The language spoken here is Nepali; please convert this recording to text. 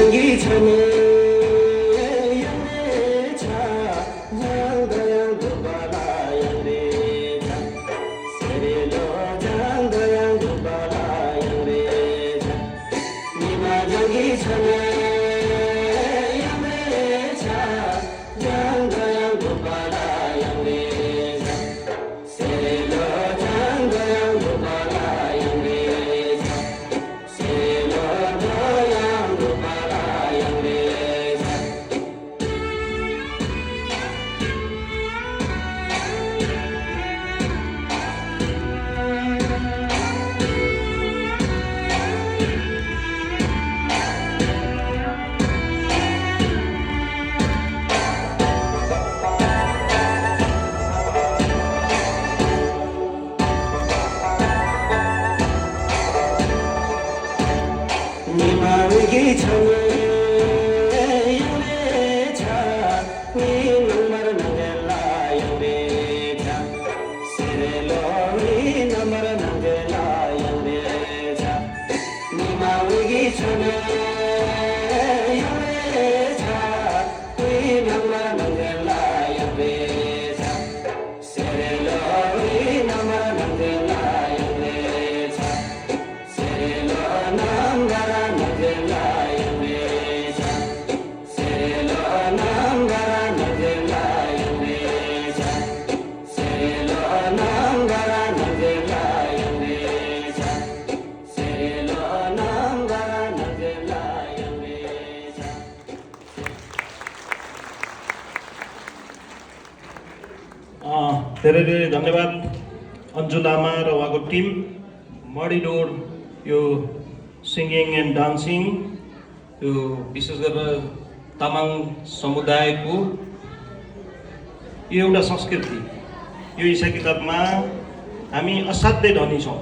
निमागी छने निमागी छने धेरै धेरै धन्यवाद अन्जु लामा र उहाँको टिम मडिडोर यो सिङ्गिङ एन्ड डान्सिङ यो विशेष गरेर तामाङ समुदायको यो एउटा संस्कृति यो हिसाब किताबमा हामी असाध्यै धनी छौँ।